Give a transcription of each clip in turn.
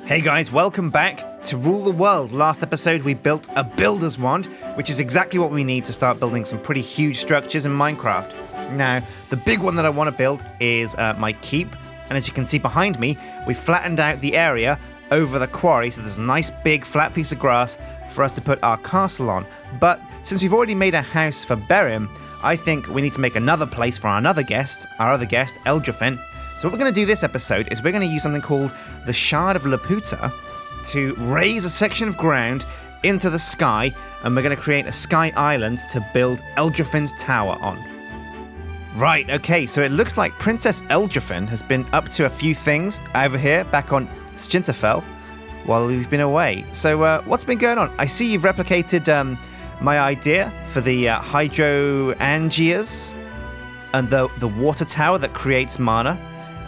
Hey guys, welcome back to Rule the World. Last episode we built a builder's wand, which is exactly what we need to start building some pretty huge structures in Minecraft. Now, the big one that I want to build is my keep, and as you can see behind me, we flattened out the area over the quarry, so there's a nice big flat piece of grass for us to put our castle on. But since we've already made a house for Berym, I think we need to make another place for our other guest, Eldraphyn. So what we're going to do this episode is we're going to use something called the Shard of Laputa to raise a section of ground into the sky, and we're going to create a sky island to build Eldraphyn's tower on. Right, okay, so it looks like Princess Eldraphyn has been up to a few things over here back on Scinterfell while we've been away. So what's been going on? I see you've replicated my idea for the hydrangeas and the water tower that creates mana.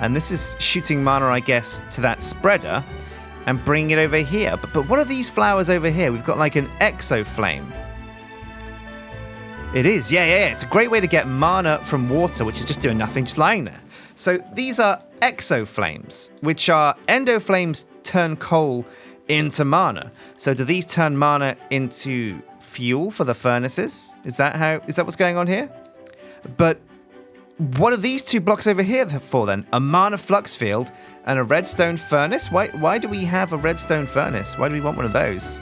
And this is shooting mana, I guess, to that spreader and bringing it over here. But what are these flowers over here? We've got like an exoflame. It is, yeah. It's a great way to get mana from water, which is just doing nothing, just lying there. So these are exoflames, which are endoflames turn coal into mana. So do these turn mana into fuel for the furnaces? Is that what's going on here? But what are these two blocks over here for then? A mana flux field and a redstone furnace? Why do we have a redstone furnace? Why do we want one of those?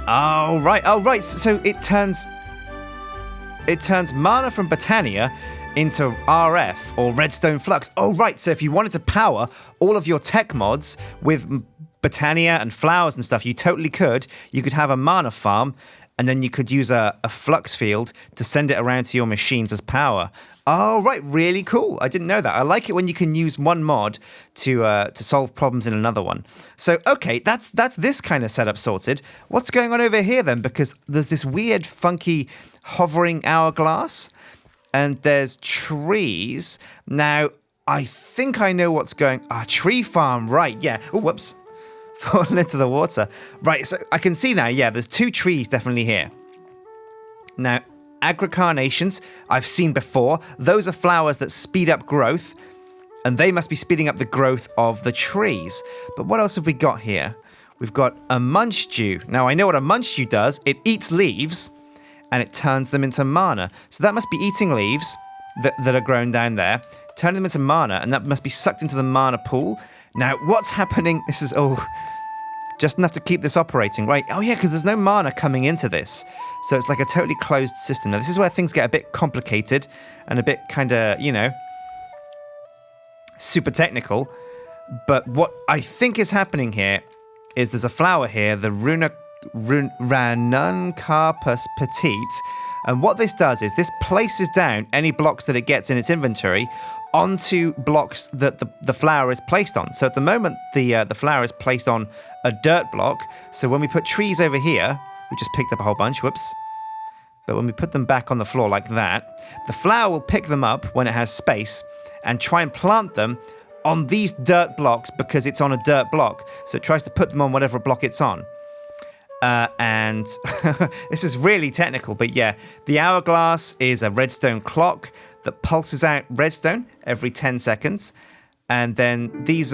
Oh right. So it turns mana from Botania into RF or redstone flux. Oh right. So if you wanted to power all of your tech mods with Botania and flowers and stuff, you totally could. You could have a mana farm, and then you could use a flux field to send it around to your machines as power. Oh, right, really cool. I didn't know that. I like it when you can use one mod to solve problems in another one. So, okay, that's this kind of setup sorted. What's going on over here then? Because there's this weird, funky, hovering hourglass, and there's trees. Now, I think I know what's going... tree farm, right, yeah. Oh, whoops. Falling into the water. Right, so I can see now, yeah, there's two trees definitely here. Now, agricarnations, I've seen before. Those are flowers that speed up growth, and they must be speeding up the growth of the trees. But what else have we got here? We've got a munchdew. Now, I know what a munchdew does. It eats leaves, and it turns them into mana. So that must be eating leaves that are grown down there, turning them into mana, and that must be sucked into the mana pool. Now, what's happening? This is, just enough to keep this operating, right? Oh yeah, because there's no mana coming into this. So it's like a totally closed system. Now, this is where things get a bit complicated and a bit kind of, super technical. But what I think is happening here is there's a flower here, the Ranuncarpus Petite. And what this does is this places down any blocks that it gets in its inventory onto blocks that the flower is placed on. So at the moment, the flower is placed on a dirt block. So when we put trees over here, we just picked up a whole bunch, whoops. But when we put them back on the floor like that, the flower will pick them up when it has space and try and plant them on these dirt blocks because it's on a dirt block. So it tries to put them on whatever block it's on. And this is really technical, but yeah, the hourglass is a redstone clock that pulses out redstone every 10 seconds. And then these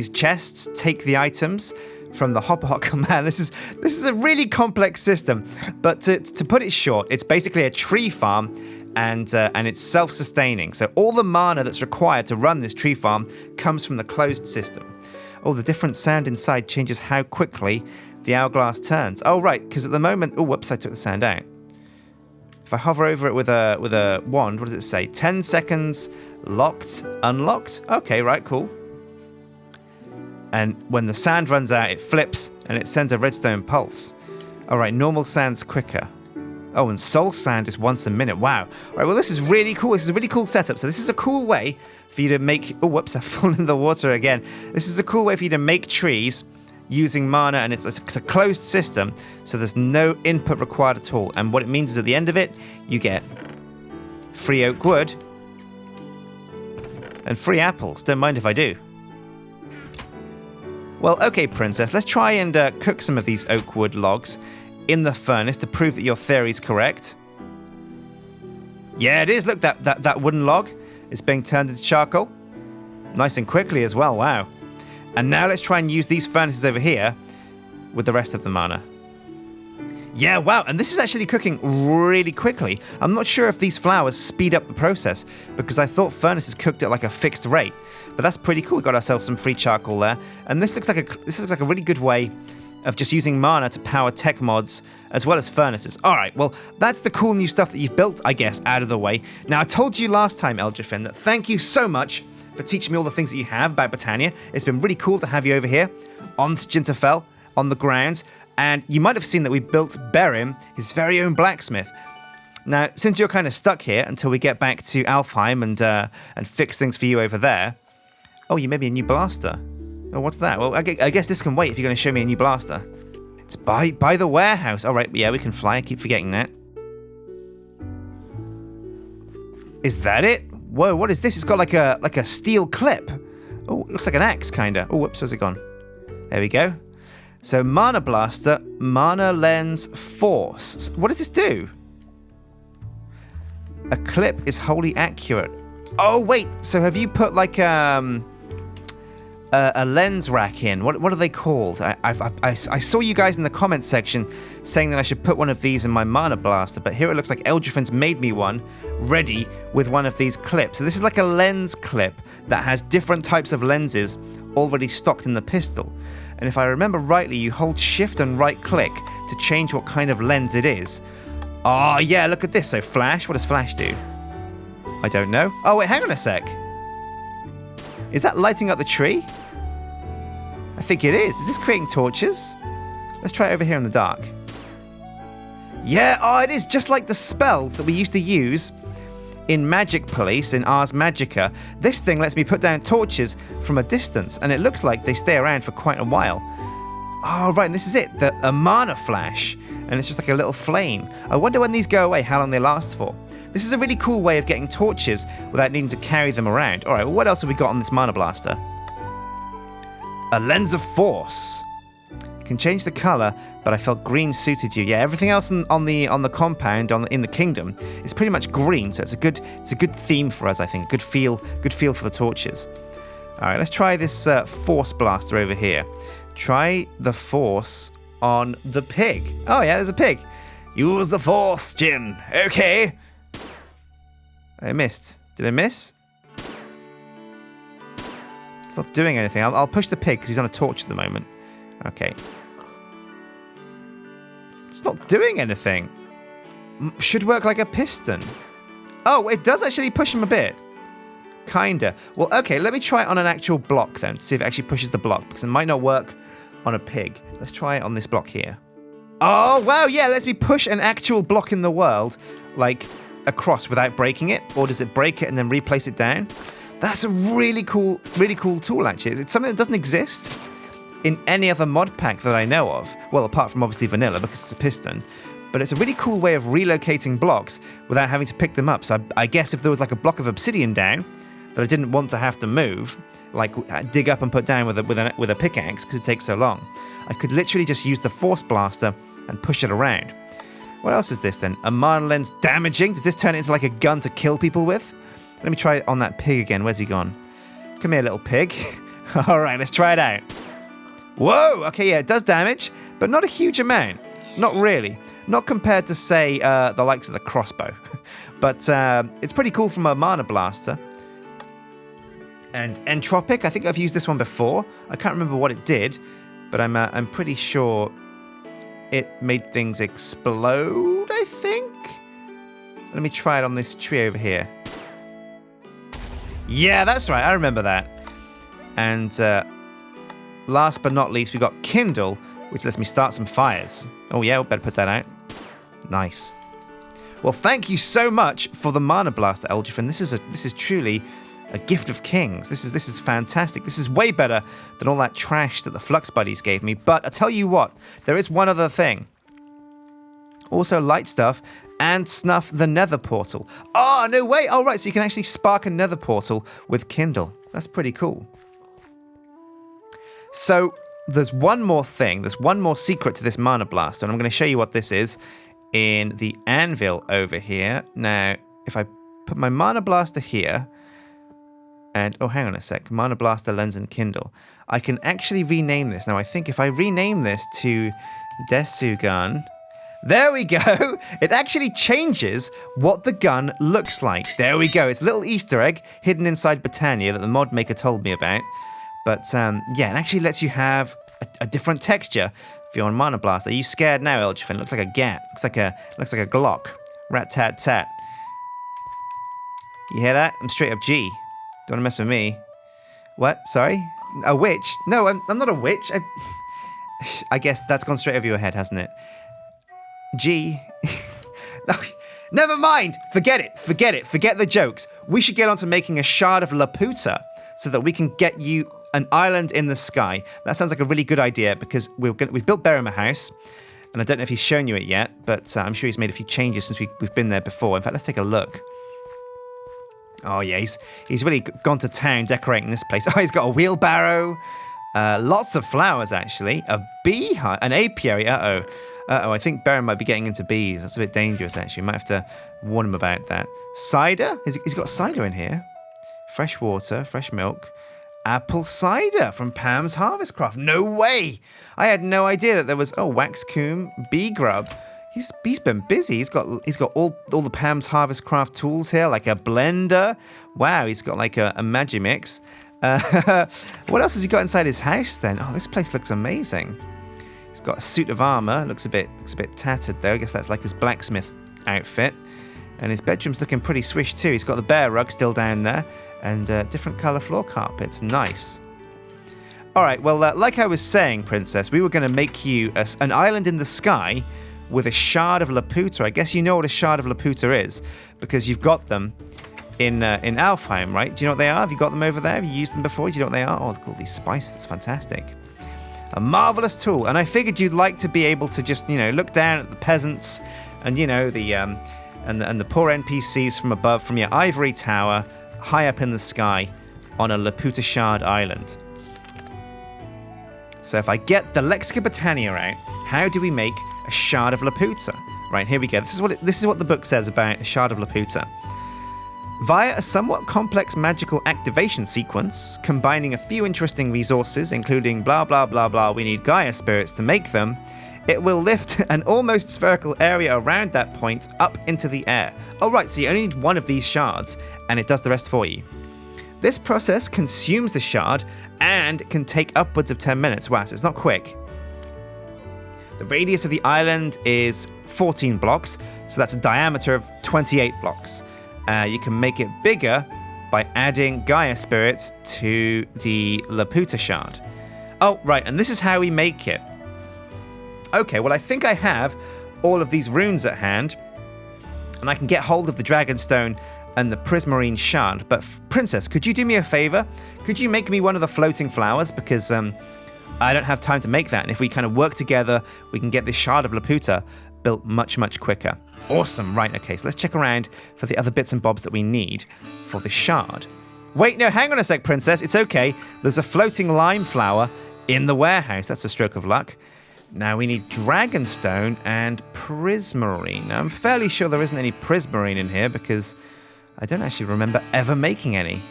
chests take the items from the hopper command. This is a really complex system, but to put it short, it's basically a tree farm, and it's self-sustaining. So all the mana that's required to run this tree farm comes from the closed system. Oh, the different sound inside changes how quickly the hourglass turns. Oh, right, because at the moment... Oh, whoops, I took the sand out. If I hover over it with a wand, what does it say? 10 seconds, locked, unlocked? Okay, right, cool. And when the sand runs out, it flips, and it sends a redstone pulse. All right, normal sand's quicker. Oh, and soul sand is once a minute. Wow. All right, well, this is really cool. This is a really cool setup. So this is a cool way for you to make... Oh, whoops, I've fallen in the water again. This is a cool way for you to make trees using mana, and it's a closed system, so there's no input required at all. And what it means is at the end of it, you get free oak wood and free apples. Don't mind if I do. Well, okay, Princess, let's try and cook some of these oak wood logs in the furnace to prove that your theory's correct. Yeah, it is. Look, that wooden log is being turned into charcoal. Nice and quickly as well, wow. And now let's try and use these furnaces over here with the rest of the mana. Yeah, wow, and this is actually cooking really quickly. I'm not sure if these flowers speed up the process, because I thought furnaces cooked at like a fixed rate. But that's pretty cool. We got ourselves some free charcoal there. And this looks like a really good way of just using mana to power tech mods as well as furnaces. All right, well, that's the cool new stuff that you've built, I guess, out of the way. Now, I told you last time, Eldraphyn, that thank you so much for teaching me all the things that you have about Britannia. It's been really cool to have you over here on Scinterfell, on the grounds. And you might have seen that we built Berym, his very own blacksmith. Now, since you're kind of stuck here until we get back to Alfheim and fix things for you over there. Oh, you made me a new blaster. Oh, what's that? Well, I guess this can wait if you're going to show me a new blaster. It's by the warehouse. All right, yeah, we can fly. I keep forgetting that. Is that it? Whoa, what is this? It's got like a steel clip. Oh, it looks like an axe, kind of. Oh, whoops, where's it gone? There we go. So, Mana Blaster, Mana Lens Force. What does this do? A clip is wholly accurate. Oh, wait. So have you put like a lens rack in? What are they called? I saw you guys in the comments section saying that I should put one of these in my Mana Blaster, but here it looks like Eldraphyn's made me one ready with one of these clips. So this is like a lens clip that has different types of lenses already stocked in the pistol. And if I remember rightly, you hold shift and right click to change what kind of lens it is. Oh yeah, look at this. So flash, what does flash do? I don't know. Oh wait, hang on a sec. Is that lighting up the tree? I think it is. Is this creating torches? Let's try it over here in the dark. Yeah, oh it is just like the spells that we used to use in Magic Police, in Ars Magica. This thing lets me put down torches from a distance, and it looks like they stay around for quite a while. Oh, right, and this is it, a mana flash, and it's just like a little flame. I wonder when these go away, how long they last for. This is a really cool way of getting torches without needing to carry them around. All right, well, what else have we got on this Mana Blaster? A Lens of Force. You can change the color, but I felt green suited you. Yeah, everything else on the compound in the kingdom is pretty much green, so it's a good theme for us, I think. A good feel for the torches. All right, let's try this Force Blaster over here. Try the Force on the pig. Oh yeah, there's a pig. Use the Force, Jin. Okay. I missed. Did I miss? It's not doing anything. I'll push the pig because he's on a torch at the moment. Okay. It's not doing anything. Should work like a piston. Oh, it does actually push him a bit. Kinda. Well, okay, let me try it on an actual block then, to see if it actually pushes the block, because it might not work on a pig. Let's try it on this block here. Oh, wow, yeah, lets me push an actual block in the world, like, across without breaking it, or does it break it and then replace it down? That's a really cool tool, actually. It's something that doesn't exist in any other mod pack that I know of. Well, apart from obviously vanilla, because it's a piston. But it's a really cool way of relocating blocks without having to pick them up. So I guess if there was like a block of obsidian down that I didn't want to have to move, like dig up and put down with a pickaxe because it takes so long, I could literally just use the Force Blaster and push it around. What else is this then? A Mana Lens damaging? Does this turn it into like a gun to kill people with? Let me try it on that pig again. Where's he gone? Come here, little pig. All right, let's try it out. Whoa! Okay, yeah, it does damage, but not a huge amount. Not really. Not compared to, say, the likes of the crossbow. But it's pretty cool from a Mana Blaster. And Entropic, I think I've used this one before. I can't remember what it did, but I'm pretty sure it made things explode, I think? Let me try it on this tree over here. Yeah, that's right, I remember that. And last but not least, we got Kindle, which lets me start some fires. Oh yeah, we'll better put that out. Nice. Well, thank you so much for the Mana Blaster, Eldraphyn. This is truly a gift of kings. This is fantastic. This is way better than all that trash that the Flux Buddies gave me. But I tell you what, there is one other thing. Also light stuff and snuff the Nether portal. Oh, no way. Oh, right. So you can actually spark a Nether portal with Kindle. That's pretty cool. So there's one more thing. There's one more secret to this Mana Blaster, and I'm going to show you what this is in the anvil over here. Now, if I put my Mana Blaster here, And, oh, hang on a sec. Mana Blaster, Lens, and Kindle. I can actually rename this. Now, I think if I rename this to Desugan... There we go. It actually changes what the gun looks like. There we go. It's a little Easter egg hidden inside Britannia that the mod maker told me about. But, yeah, it actually lets you have a different texture for your Mana Blaster. Are you scared now, Eldraphyn? Looks like a gat. Looks like a Glock. Rat-tat-tat. You hear that? I'm straight up G. Don't want to mess with me. What? Sorry? A witch? No, I'm not a witch. I guess that's gone straight over your head, hasn't it? G. No, never mind. Forget it. Forget the jokes. We should get on to making a Shard of Laputa so that we can get you an island in the sky. That sounds like a really good idea because we've built Berym a house, and I don't know if he's shown you it yet, but I'm sure he's made a few changes since we've been there before. In fact, let's take a look. Oh yeah, he's really gone to town decorating this place. Oh, he's got a wheelbarrow, lots of flowers actually, a beehive, an apiary. Uh-oh, I think Berym might be getting into bees. That's a bit dangerous, actually. Might have to warn him about that. Cider? He's got cider in here. Fresh water, fresh milk. Apple cider from Pam's Harvest Craft. No way! I had no idea that there was, wax coom, bee grub. He's been busy. He's got all the Pam's Harvest Craft tools here, like a blender. Wow, he's got like a Magimix. What else has he got inside his house then? Oh, this place looks amazing. He's got a suit of armor. Looks a bit tattered though. I guess that's like his blacksmith outfit. And his bedroom's looking pretty swish too. He's got the bear rug still down there, and different colour floor carpets. Nice. All right. Well, like I was saying, Princess, we were going to make you an island in the sky with a Shard of Laputa. I guess you know what a Shard of Laputa is because you've got them in Alfheim, right? Do you know what they are? Have you got them over there? Have you used them before? Do you know what they are? Oh, look at all these spices. That's fantastic. A marvelous tool, and I figured you'd like to be able to just, look down at the peasants and the poor NPCs from above, from your ivory tower, high up in the sky, on a Laputa Shard island. So if I get the Lexica Britannia out, how do we make a Shard of Laputa? Right, here we go. This is what the book says about a Shard of Laputa. Via a somewhat complex magical activation sequence, combining a few interesting resources, including blah blah blah blah, we need Gaia spirits to make them, it will lift an almost spherical area around that point up into the air. Oh right, so you only need one of these shards, and it does the rest for you. This process consumes the shard, and can take upwards of 10 minutes. Wow, so it's not quick. The radius of the island is 14 blocks, so that's a diameter of 28 blocks. You can make it bigger by adding Gaia spirits to the Laputa shard. Oh, right, and this is how we make it. Okay, well, I think I have all of these runes at hand, and I can get hold of the Dragonstone and the Prismarine shard. But, Princess, could you do me a favor? Could you make me one of the floating flowers? Because I don't have time to make that, and if we kind of work together, we can get this Shard of Laputa built much, much quicker. Awesome. Right, okay, so let's check around for the other bits and bobs that we need for the shard. Wait, no, hang on a sec, Princess. It's okay. There's a floating lime flower in the warehouse. That's a stroke of luck. Now we need Dragonstone and Prismarine. Now, I'm fairly sure there isn't any Prismarine in here because I don't actually remember ever making any.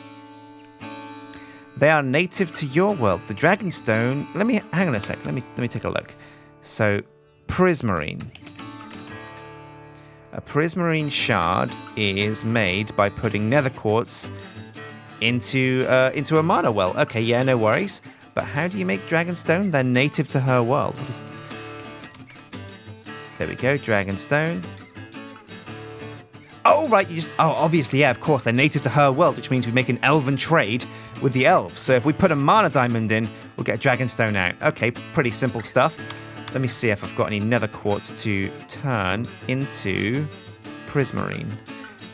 They are native to your world. The Dragonstone... hang on a sec. Let me take a look. So, Prismarine. A Prismarine shard is made by putting nether quartz into a mana well. Okay, yeah, no worries. But how do you make Dragonstone? They're native to her world. There we go, Dragonstone. Oh, right, obviously, yeah, of course, they're native to her world, which means we make an elven trade with the elves. So if we put a mana diamond in, we'll get a Dragonstone out. Okay, pretty simple stuff. Let me see if I've got any nether quartz to turn into Prismarine.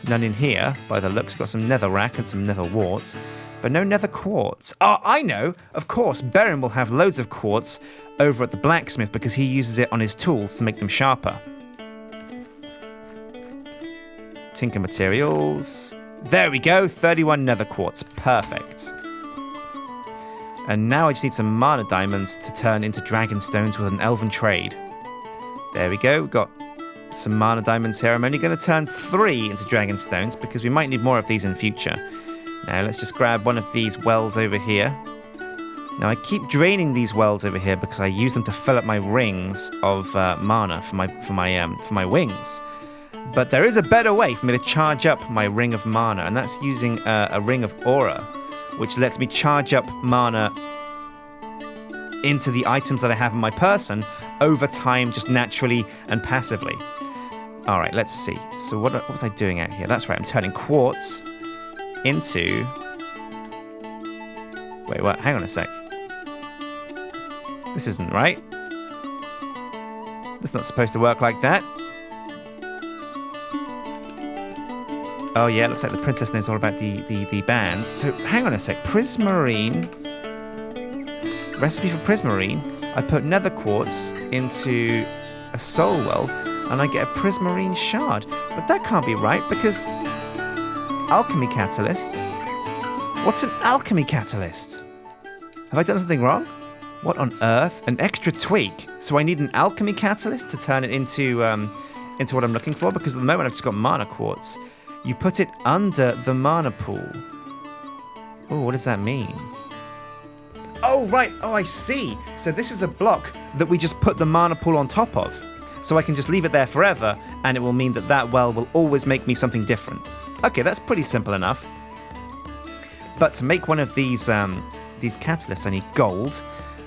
None in here, by the looks. Got some netherrack and some nether warts, but no nether quartz. Oh, I know! Of course, Berym will have loads of quartz over at the blacksmith because he uses it on his tools to make them sharper. Tinker materials. There we go, 31 nether quartz. Perfect. And now I just need some mana diamonds to turn into Dragonstones with an elven trade. There we go, we've got some mana diamonds here. I'm only going to turn 3 into Dragonstones because we might need more of these in future. Now let's just grab one of these wells over here. Now I keep draining these wells over here because I use them to fill up my rings of mana for my wings. But there is a better way for me to charge up my ring of mana, and that's using a ring of aura, which lets me charge up mana into the items that I have in my person over time, just naturally and passively. All right, let's see. So what was I doing out here? That's right, I'm turning quartz into... Wait, what? Hang on a sec. This isn't right. It's not supposed to work like that. Oh yeah, it looks like the princess knows all about the bands. So hang on a sec. Prismarine. Recipe for Prismarine. I put nether quartz into a soul well and I get a Prismarine shard. But that can't be right because alchemy catalyst. What's an alchemy catalyst? Have I done something wrong? What on earth? An extra tweak. So I need an alchemy catalyst to turn it into what I'm looking for, because at the moment I've just got mana quartz. You put it under the mana pool. Oh, what does that mean? Oh, right. Oh, I see. So this is a block that we just put the mana pool on top of. So I can just leave it there forever, and it will mean that that well will always make me something different. Okay, that's pretty simple enough. But to make one of these catalysts, I need gold,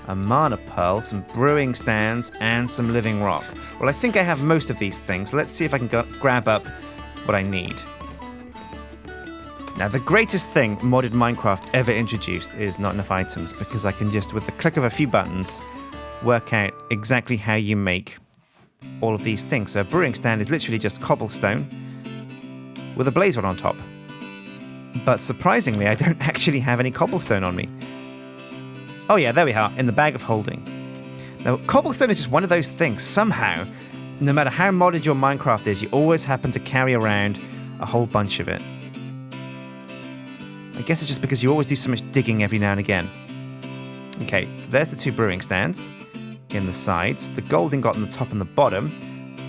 a mana pearl, some brewing stands, and some living rock. Well, I think I have most of these things. So let's see if I can grab up what I need. Now, the greatest thing modded Minecraft ever introduced is not enough items, because I can just, with the click of a few buttons, work out exactly how you make all of these things. So a brewing stand is literally just cobblestone with a blaze rod on top. But surprisingly, I don't actually have any cobblestone on me. Oh yeah, there we are, in the bag of holding. Now, cobblestone is just one of those things. Somehow, no matter how modded your Minecraft is, you always happen to carry around a whole bunch of it. I guess it's just because you always do so much digging every now and again. Okay, so there's the two brewing stands in the sides, the gold ingot on the top and the bottom,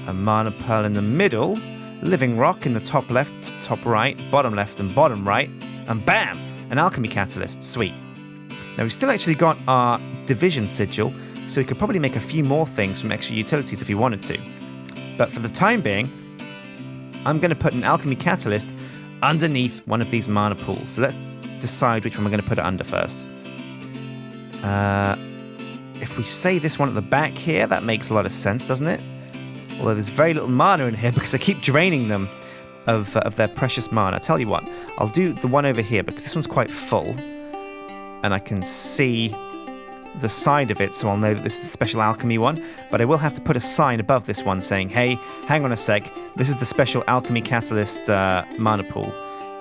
a mana pearl in the middle, living rock in the top left, top right, bottom left and bottom right, and bam! An alchemy catalyst. Sweet. Now we've still actually got our division sigil, so we could probably make a few more things from extra utilities if we wanted to. But for the time being, I'm going to put an alchemy catalyst underneath one of these mana pools. So let's decide which one we're going to put it under first. If we say this one at the back here, that makes a lot of sense, doesn't it? Although there's very little mana in here because I keep draining them of their precious mana. I'll tell you what, I'll do the one over here because this one's quite full and I can see the side of it, so I'll know that this is the special alchemy one, but I will have to put a sign above this one saying, hey, hang on a sec, this is the special alchemy catalyst mana pool.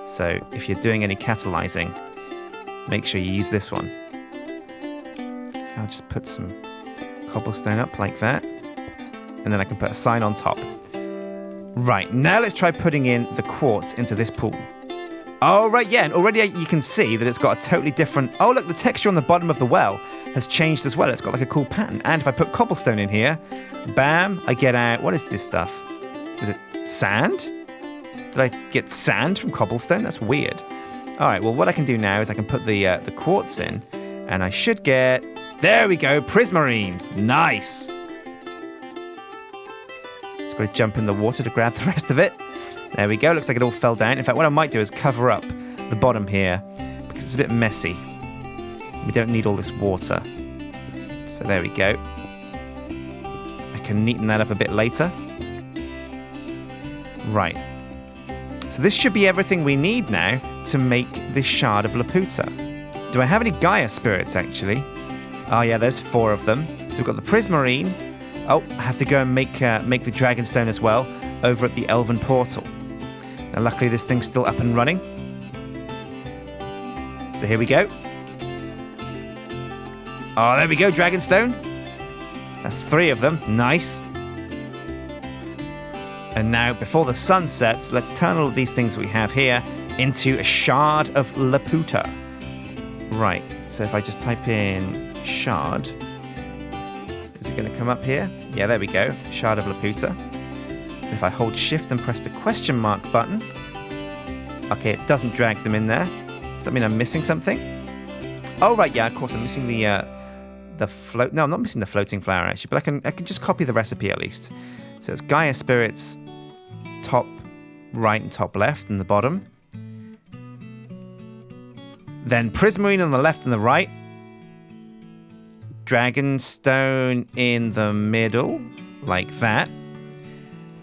So if you're doing any catalyzing, make sure you use this one. I'll just put some cobblestone up like that, and then I can put a sign on top. Right, now let's try putting in the quartz into this pool. Oh, right, yeah, and already you can see that it's got a totally different... Oh, look, the texture on the bottom of the well has changed as well. It's got like a cool pattern. And if I put cobblestone in here, bam, I get out... What is this stuff? Was it sand? Did I get sand from cobblestone? That's weird. All right, well, what I can do now is I can put the quartz in, and I should get... There we go, Prismarine. Nice. Just got to jump in the water to grab the rest of it. There we go, looks like it all fell down. In fact, what I might do is cover up the bottom here because it's a bit messy. We don't need all this water. So there we go. I can neaten that up a bit later. Right. So this should be everything we need now to make this Shard of Laputa. Do I have any Gaia spirits, actually? Oh yeah, there's 4 of them. So we've got the Prismarine. Oh, I have to go and make the Dragonstone as well over at the Elven Portal. Now, luckily, this thing's still up and running. So here we go. Oh, there we go, Dragonstone. That's 3 of them. Nice. And now, before the sun sets, let's turn all of these things we have here into a Shard of Laputa. Right, so if I just type in Shard, is it going to come up here? Yeah, there we go. Shard of Laputa. If I hold shift and press the question mark button, okay, it doesn't drag them in there. Does that mean I'm missing something? Oh, right, yeah, of course, I'm missing the float. No, I'm not missing the floating flower, actually, but I can just copy the recipe at least. So it's Gaia Spirits, top right and top left, and the bottom. Then Prismarine on the left and the right. Dragonstone in the middle, like that.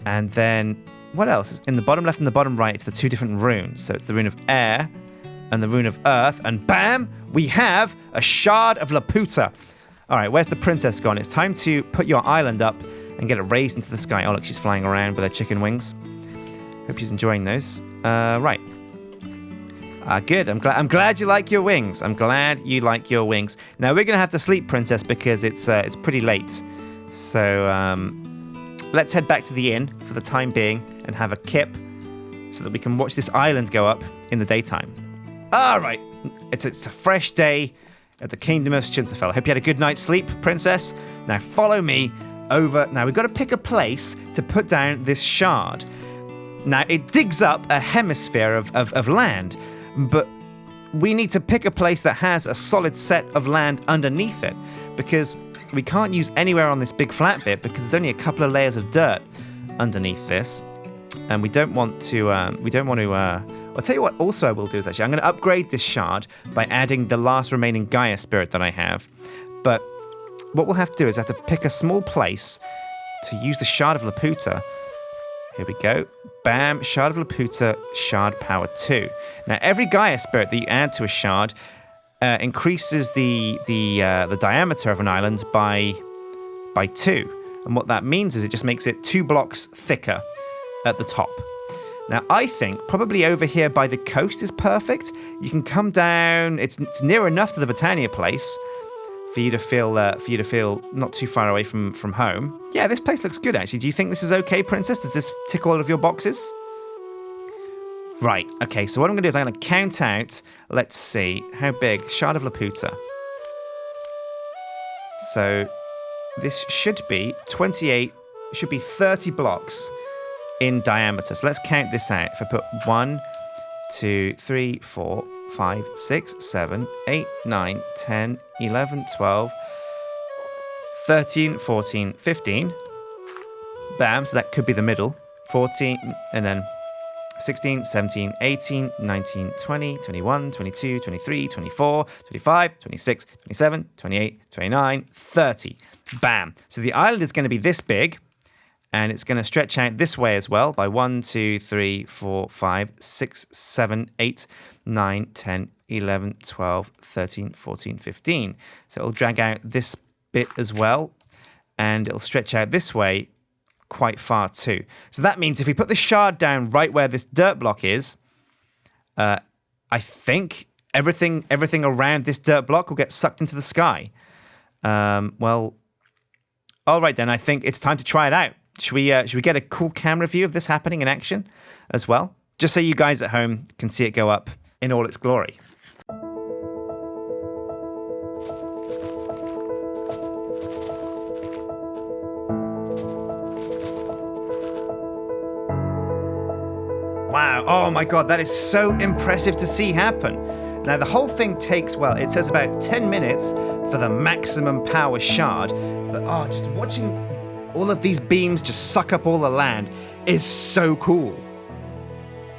And then, what else? In the bottom left and the bottom right, it's the two different runes. So it's the rune of air and the rune of earth. And bam, we have a Shard of Laputa. All right, where's the princess gone? It's time to put your island up and get it raised into the sky. Oh, look, she's flying around with her chicken wings. Hope she's enjoying those. Right. Good. I'm glad you like your wings. I'm glad you like your wings. Now we're gonna have to sleep, princess, because it's pretty late. So let's head back to the inn for the time being and have a kip, so that we can watch this island go up in the daytime. All right. It's a fresh day at the Kingdom of Shinterfell. I hope you had a good night's sleep, princess. Now follow me over. Now we've got to pick a place to put down this shard. Now it digs up a hemisphere of land. But we need to pick a place that has a solid set of land underneath it, because we can't use anywhere on this big flat bit because there's only a couple of layers of dirt underneath this, and we don't want to. I'll tell you what. Also, I will do is actually I'm going to upgrade this shard by adding the last remaining Gaia Spirit that I have. But what we'll have to do is have to pick a small place to use the Shard of Laputa. Here we go. Bam, Shard of Laputa, Shard Power 2. Now, every Gaia Spirit that you add to a shard increases the diameter of an island by 2. And what that means is it just makes it 2 blocks thicker at the top. Now, I think probably over here by the coast is perfect. You can come down. It's near enough to the Britannia place for you to feel not too far away from home. Yeah, this place looks good, actually. Do you think this is okay, princess? Does this tick all of your boxes? Right, okay, so what I'm going to do is I'm going to count out, let's see, how big, Shard of Laputa. So this should be 28, should be 30 blocks in diameter. So let's count this out. If I put 1, 2, 3, 4, 5, 6, 7, 8, 9, 10, 11, 12, 13, 14, 15. Bam, so that could be the middle. 14, and then 16, 17, 18, 19, 20, 21, 22, 23, 24, 25, 26, 27, 28, 29, 30. Bam. So the island is going to be this big, and it's going to stretch out this way as well by 1, 2, 3, 4, 5, 6, 7, 8, 9, 10, 11, 12, 13, 14, 15. So it'll drag out this bit as well, and it'll stretch out this way quite far too. So that means if we put the shard down right where this dirt block is, I think everything around this dirt block will get sucked into the sky. Well, all right then. I think it's time to try it out. Should we get a cool camera view of this happening in action as well? Just so you guys at home can see it go up in all its glory. Wow, oh my god, that is so impressive to see happen. Now the whole thing takes, well, it says about 10 minutes for the maximum power shard, but just watching all of these beams just suck up all the land is so cool.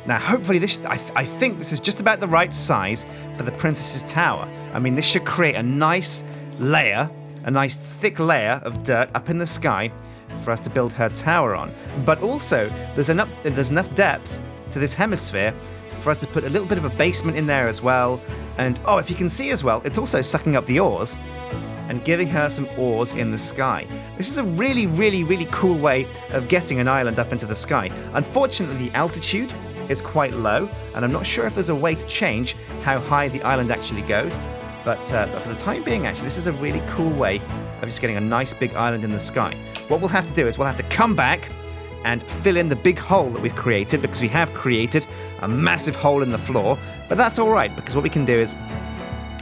Now hopefully I think this is just about the right size for the princess's tower. I mean, this should create a nice layer, a nice thick layer of dirt up in the sky for us to build her tower on. But also, there's enough depth to this hemisphere for us to put a little bit of a basement in there as well. And if you can see as well, it's also sucking up the ores and giving her some ores in the sky. This is a really, really, really cool way of getting an island up into the sky. Unfortunately, the altitude is quite low, and I'm not sure if there's a way to change how high the island actually goes. But for the time being, actually, this is a really cool way of just getting a nice big island in the sky. What we'll have to do is we'll have to come back and fill in the big hole that we've created, because we have created a massive hole in the floor. But that's all right, because what we can do is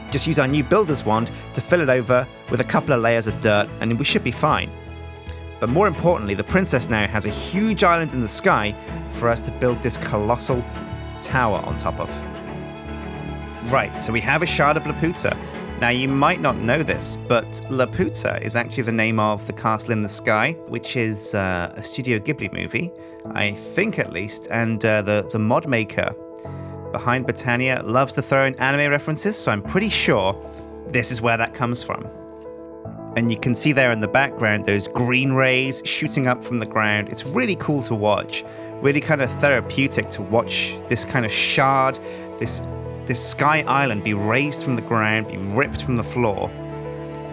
just use our new builder's wand to fill it over with a couple of layers of dirt, and we should be fine. But more importantly, the princess now has a huge island in the sky for us to build this colossal tower on top of. Right, so we have a Shard of Laputa. Now, you might not know this, but Laputa is actually the name of the Castle in the Sky, which is a Studio Ghibli movie, I think at least, and the mod maker behind Britannia loves to throw in anime references, so I'm pretty sure this is where that comes from. And you can see there in the background those green rays shooting up from the ground. It's really cool to watch, really kind of therapeutic to watch this kind of shard, this sky island be raised from the ground, be ripped from the floor,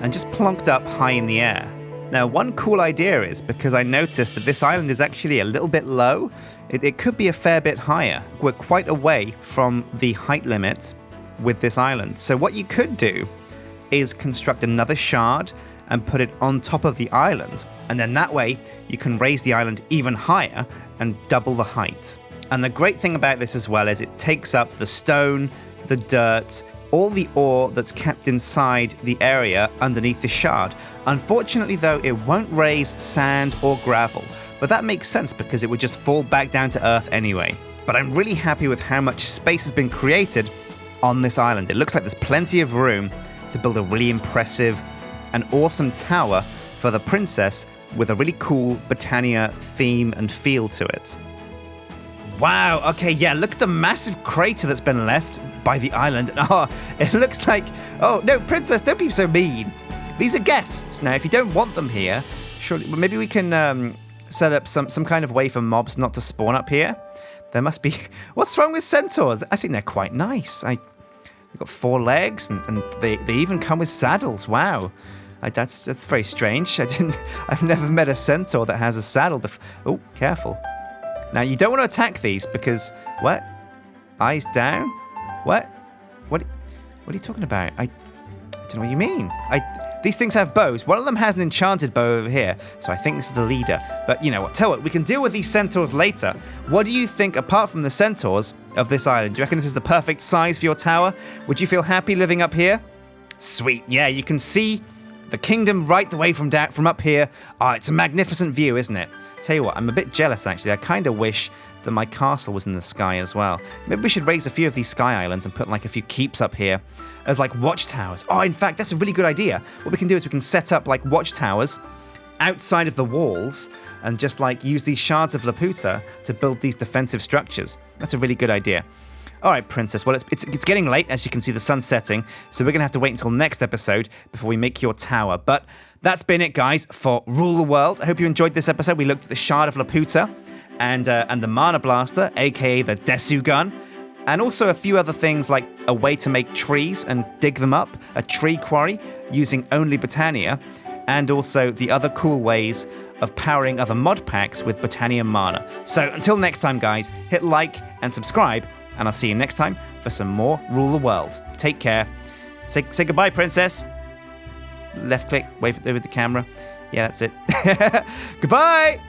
and just plonked up high in the air. Now, one cool idea is, because I noticed that this island is actually a little bit low, it could be a fair bit higher. We're quite away from the height limit with this island. So what you could do is construct another shard and put it on top of the island. And then that way, you can raise the island even higher and double the height. And the great thing about this as well is it takes up the stone, the dirt, all the ore that's kept inside the area underneath the shard. Unfortunately, though, it won't raise sand or gravel. But that makes sense because it would just fall back down to earth anyway. But I'm really happy with how much space has been created on this island. It looks like there's plenty of room to build a really impressive and awesome tower for the princess with a really cool Britannia theme and feel to it. Wow, okay, yeah, look at the massive crater that's been left by the island. Oh, it looks like... Oh, no, princess, don't be so mean. These are guests. Now, if you don't want them here, surely maybe we can set up some kind of way for mobs not to spawn up here. There must be... What's wrong with centaurs? I think they're quite nice. They've got 4 legs, and they even come with saddles. Wow. That's very strange. I've never met a centaur that has a saddle before. Oh, careful. Now, you don't want to attack these because... What? Eyes down? What? What are you talking about? I don't know what you mean. These things have bows. One of them has an enchanted bow over here, so I think this is the leader. But you know what? Tell what, we can deal with these centaurs later. What do you think, apart from the centaurs, of this island? Do you reckon this is the perfect size for your tower? Would you feel happy living up here? Sweet. Yeah, you can see the kingdom right the way from up here. It's a magnificent view, isn't it? Tell you what, I'm a bit jealous actually. I kind of wish that my castle was in the sky as well. Maybe we should raise a few of these sky islands and put like a few keeps up here as like watchtowers. Oh, in fact, that's a really good idea. What we can do is we can set up like watchtowers outside of the walls and just like use these shards of Laputa to build these defensive structures. That's a really good idea. All right, princess. Well, it's getting late, as you can see the sun's setting, so we're going to have to wait until next episode before we make your tower. But that's been it, guys, for Rule the World. I hope you enjoyed this episode. We looked at the Shard of Laputa and the Mana Blaster, aka the Desu Gun, and also a few other things like a way to make trees and dig them up, a tree quarry using only Britannia, and also the other cool ways of powering other mod packs with Britannia Mana. So until next time, guys, hit like and subscribe, and I'll see you next time for some more Rule the World. Take care. Say goodbye, princess. Left click, wave with the camera. Yeah, that's it. Goodbye!